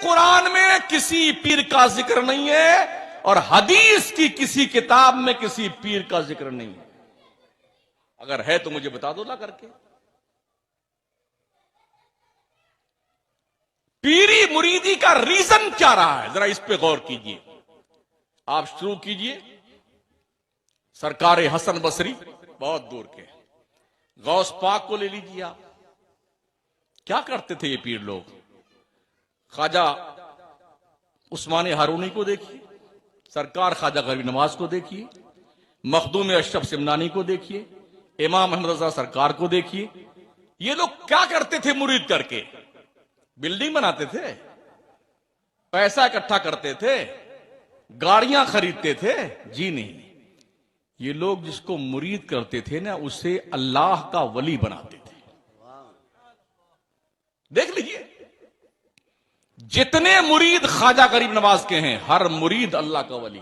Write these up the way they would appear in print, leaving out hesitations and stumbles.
قرآن میں کسی پیر کا ذکر نہیں ہے اور حدیث کی کسی کتاب میں کسی پیر کا ذکر نہیں ہے. اگر ہے تو مجھے بتا دو لا کر کے. پیری مریدی کا ریزن کیا رہا ہے ذرا اس پہ غور کیجئے. آپ شروع کیجئے سرکار حسن بصری بہت دور کے, غوث پاک کو لے لیجئے. آپ کیا کرتے تھے یہ پیر لوگ؟ خواجہ عثمان ہارونی کو دیکھیے, سرکار خواجہ غریب نواز کو دیکھیے, مخدوم اشرف سمنانی کو دیکھیے, امام احمد رضا سرکار کو دیکھیے. یہ لوگ کیا کرتے تھے مرید کر کے؟ بلڈنگ بناتے تھے, پیسہ اکٹھا کرتے تھے, گاڑیاں خریدتے تھے؟ جی نہیں. یہ لوگ جس کو مرید کرتے تھے نا اسے اللہ کا ولی بناتے تھے. دیکھ لیجئے جتنے مرید خواجہ غریب نواز کے ہیں ہر مرید اللہ کا ولی,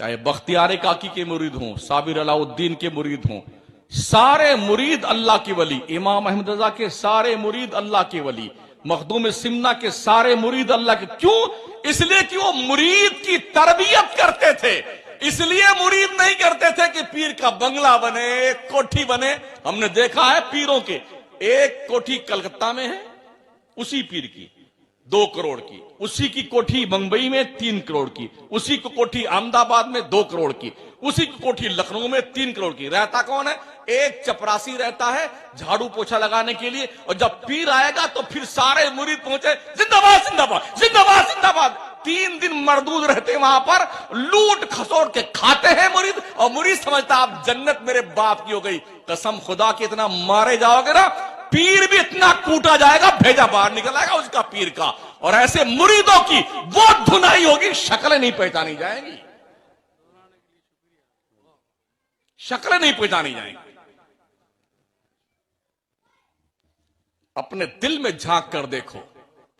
چاہے بختیار کاکی کے مرید ہوں, صابر علاء الدین کے مرید ہوں, سارے مرید اللہ کے ولی. امام احمد رضا کے سارے مرید اللہ کے ولی, مخدوم سمنا کے سارے مرید اللہ کے. کیوں؟ اس لیے کہ وہ مرید کی تربیت کرتے تھے. اس لیے مرید نہیں کرتے تھے کہ پیر کا بنگلہ بنے, ایک کوٹھی بنے. ہم نے دیکھا ہے پیروں کے, ایک کوٹھی کلکتہ میں ہے اسی پیر کی 2 کروڑ کی, اسی کی کوٹھی بمبئی میں 3 کروڑ کی, اسی کی کوٹھی احمد آباد میں 2 کروڑ کی, اسی کی کوٹھی لکھنؤ میں 3 کروڑ کی. رہتا کون ہے؟ ایک چپراسی رہتا ہے جھاڑو پوچھا لگانے کے لیے. اور جب پیر آئے گا تو پھر سارے مرید پہنچے زندہ باد زندہ باد زندہ باد زندہ باد. 3 دن مردود رہتے وہاں پر, لوٹ کھسوٹ کے کھاتے ہیں مرید. اور مرید سمجھتا آپ جنت میرے باپ کی ہو گئی. قسم خدا کے اتنا مارے جاؤ گے نا پیر بھی اتنا کوٹا جائے گا, بھیجا باہر نکل آئے گا اس کا پیر کا. اور ایسے مریدوں کی وہ دھنائی ہوگی شکلیں نہیں پہچانی جائیں گی, شکلیں نہیں پہچانی جائیں گی. اپنے دل میں جھانک کر دیکھو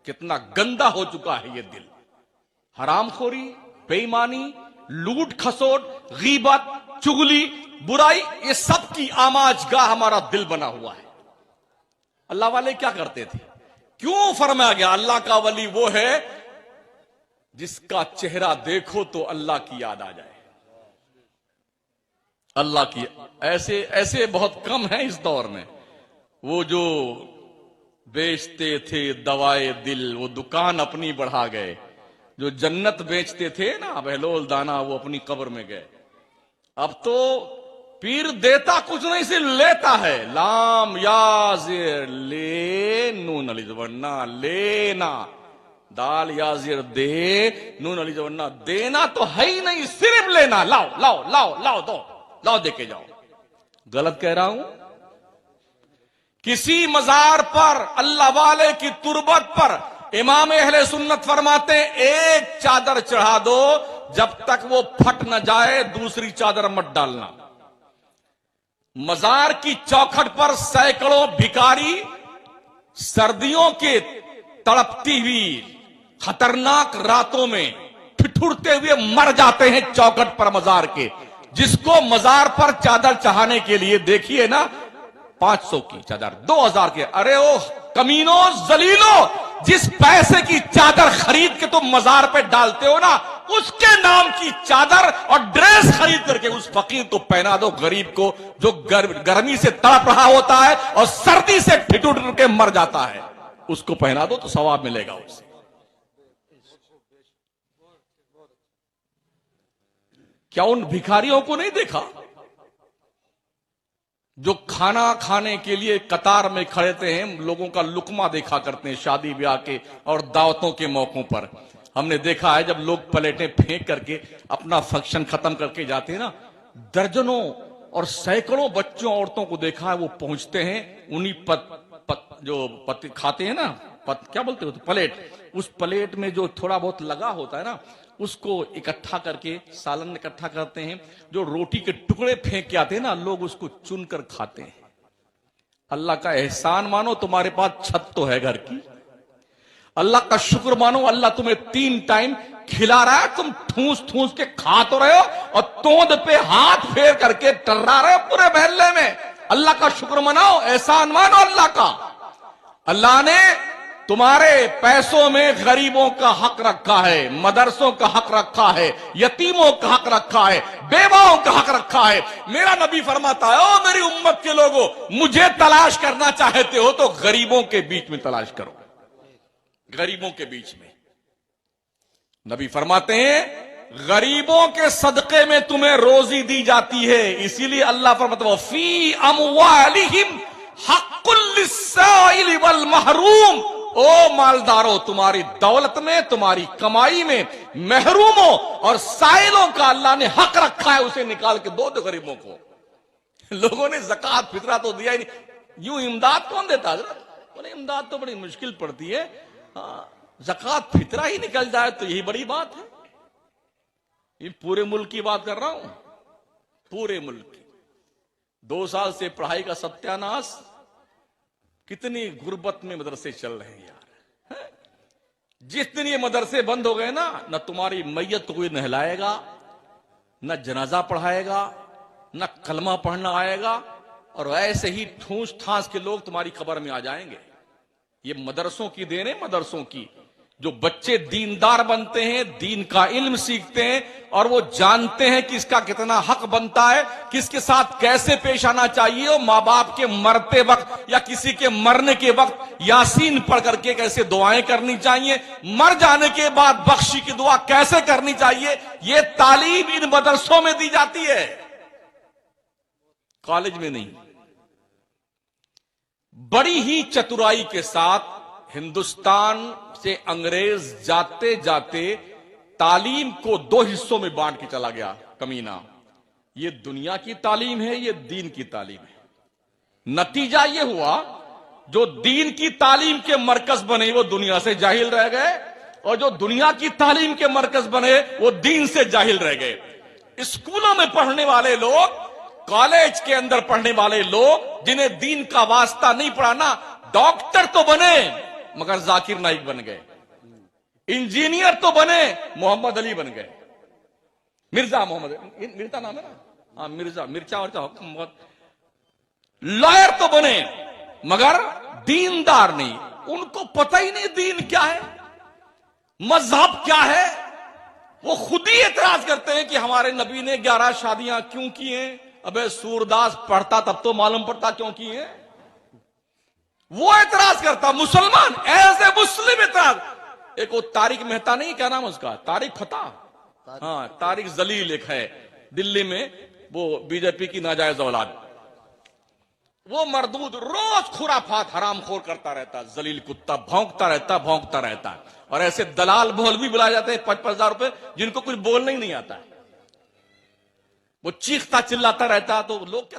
کتنا گندا ہو چکا ہے یہ دل. حرام خوری, بے ایمانی, لوٹ کھسوٹ, غیبت, چغلی, برائی, یہ سب کی آماج گاہ ہمارا دل بنا ہوا ہے. اللہ والے کیا کرتے تھے؟ کیوں فرمایا گیا اللہ کا ولی وہ ہے جس کا چہرہ دیکھو تو اللہ کی یاد آ جائے. اللہ کی ایسے بہت کم ہیں اس دور میں. وہ جو بیچتے تھے دوائے دل وہ دکان اپنی بڑھا گئے. جو جنت بیچتے تھے نا بہلول دانا وہ اپنی قبر میں گئے. اب تو پیر دیتا کچھ نہیں سے لیتا ہے. لام یا زیر لے نون علی زبرنا لینا, دال یا زیر دے نون علی زبرنا دینا تو ہے ہی نہیں, صرف لینا. لاؤ لاؤ لاؤ لاؤ دو, لاؤ دے کے جاؤ. غلط کہہ رہا ہوں؟ کسی مزار پر اللہ والے کی تربت پر امام اہل سنت فرماتے ہیں ایک چادر چڑھا دو جب تک وہ پھٹ نہ جائے دوسری چادر مت ڈالنا. مزار کی چوکھٹ پر سینکڑوں بھکاری سردیوں کے تڑپتی ہوئی خطرناک راتوں میں ٹھٹھرتے ہوئے مر جاتے ہیں چوکھٹ پر مزار کے. جس کو مزار پر چادر چڑھانے کے لیے دیکھیے نا 500 کی چادر, 2000 کے. ارے او کمینوں ذلیلوں, جس پیسے کی چادر خرید کے تم مزار پہ ڈالتے ہو نا اس کے نام کی چادر اور ڈریس خرید کر کے اس فقیر کو پہنا دو, غریب کو جو گرمی سے تڑپ رہا ہوتا ہے اور سردی سے ٹھٹر کے مر جاتا ہے, اس کو پہنا دو تو ثواب ملے گا اسے. کیا ان بھکاریوں کو نہیں دیکھا جو کھانا کھانے کے لیے قطار میں کھڑے ہیں, لوگوں کا لقمہ دیکھا کرتے ہیں شادی بیاہ کے اور دعوتوں کے موقعوں پر. ہم نے دیکھا ہے جب لوگ پلیٹیں پھینک کر کے اپنا فنکشن ختم کر کے جاتے ہیں نا, درجنوں اور سینکڑوں بچوں عورتوں کو دیکھا ہے وہ پہنچتے ہیں انہی جو کھاتے ہیں نا کیا بولتے ہو پلیٹ, اس پلیٹ میں جو تھوڑا بہت لگا ہوتا ہے نا اس کو اکٹھا کر کے سالن اکٹھا کرتے ہیں. جو روٹی کے ٹکڑے پھینک کے آتے ہیں نا لوگ اس کو چن کر کھاتے ہیں. اللہ کا احسان مانو تمہارے پاس چھت تو ہے گھر کی, اللہ کا شکر مانو اللہ تمہیں 3 ٹائم کھلا رہا ہے, تم ٹھونس ٹھونس کے کھا تو رہے ہو اور توند پہ ہاتھ پھیر کر کے ٹرا رہے ہو پورے محلے میں. اللہ کا شکر مناؤ, احسان مانو اللہ کا. اللہ نے تمہارے پیسوں میں غریبوں کا حق رکھا ہے، مدرسوں کا حق رکھا ہے، یتیموں کا حق رکھا ہے، بیواؤں کا حق رکھا ہے۔ میرا نبی فرماتا ہے، او میری امت کے لوگوں، مجھے تلاش کرنا چاہتے ہو تو غریبوں کے بیچ میں تلاش کرو، غریبوں کے بیچ میں۔ نبی فرماتے ہیں غریبوں کے صدقے میں تمہیں روزی دی جاتی ہے، اسی لیے اللہ فرماتا ہے فی اموالہم حق للسائل والمحروم۔ او مالداروں، تمہاری دولت میں، تمہاری کمائی میں محروموں اور سائلوں کا اللہ نے حق رکھا ہے، اسے نکال کے دو غریبوں کو۔ لوگوں نے زکوٰۃ فطرہ تو دیا ہی نہیں، یوں امداد کون دیتا حضرت؟ انہیں امداد تو بڑی مشکل پڑتی ہے، زکوٰۃ فطرہ ہی نکل جائے تو یہی بڑی بات ہے۔ یہ پورے ملک کی بات کر رہا ہوں، پورے ملک کی۔ 2 سال سے پڑھائی کا ستیاناش، کتنی غربت میں مدرسے چل رہے ہیں یار۔ جس دن یہ مدرسے بند ہو گئے نا، نہ تمہاری میت کو کوئی نہلائے گا، نہ جنازہ پڑھائے گا، نہ کلمہ پڑھنا آئے گا، اور ایسے ہی ٹھونس ٹھانس کے لوگ تمہاری قبر میں آ جائیں گے۔ یہ مدرسوں کی دین ہے، مدرسوں کی۔ جو بچے دیندار بنتے ہیں، دین کا علم سیکھتے ہیں، اور وہ جانتے ہیں کہ اس کا کتنا حق بنتا ہے، کس کے ساتھ کیسے پیش آنا چاہیے، اور ماں باپ کے مرتے وقت یا کسی کے مرنے کے وقت یاسین پڑھ کر کے کیسے دعائیں کرنی چاہیے، مر جانے کے بعد بخشی کی دعا کیسے کرنی چاہیے، یہ تعلیم ان مدرسوں میں دی جاتی ہے، کالج میں نہیں۔ بڑی ہی چترائی کے ساتھ ہندوستان سے انگریز جاتے جاتے تعلیم کو 2 حصوں میں بانٹ کے چلا گیا کمینہ۔ یہ دنیا کی تعلیم ہے، یہ دین کی تعلیم ہے۔ نتیجہ یہ ہوا جو دین کی تعلیم کے مرکز بنے وہ دنیا سے جاہل رہ گئے، اور جو دنیا کی تعلیم کے مرکز بنے وہ دین سے جاہل رہ گئے۔ اسکولوں میں پڑھنے والے لوگ، کالج کے اندر پڑھنے والے لوگ جنہیں دین کا واسطہ نہیں پڑھانا، ڈاکٹر تو بنے مگر ذاکر نائک بن گئے، انجینئر تو بنے محمد علی بن گئے، مرزا محمد مرزا نام ہے نا، ہاں مرزا، مرچا ورچا حکم بہت، لائر تو بنے مگر دیندار نہیں۔ ان کو پتہ ہی نہیں دین کیا ہے، مذہب کیا ہے۔ وہ خود ہی اعتراض کرتے ہیں کہ ہمارے نبی نے 11 شادیاں کیوں کی ہیں؟ ابے سورداس پڑھتا تب تو معلوم پڑتا کیوں کی ہیں۔ وہ اعتراض کرتا، مسلمان ایز اے مسلم اعتراض۔ ایک وہ طارق مہتا نہیں، کیا نام اس کا، طارق فتح، ہاں طارق ذلیل ایک ہے دلی میں، وہ بی جے پی کی ناجائز اولاد، وہ مردود روز خرافات حرام خور کرتا رہتا، ذلیل کتا، بھونکتا رہتا، اور ایسے دلال مولوی بلائے جاتے ہیں 5,000 روپے جن کو کچھ بولنا ہی نہیں آتا ہے، وہ چیختا چلاتا رہتا، تو لوگ کیا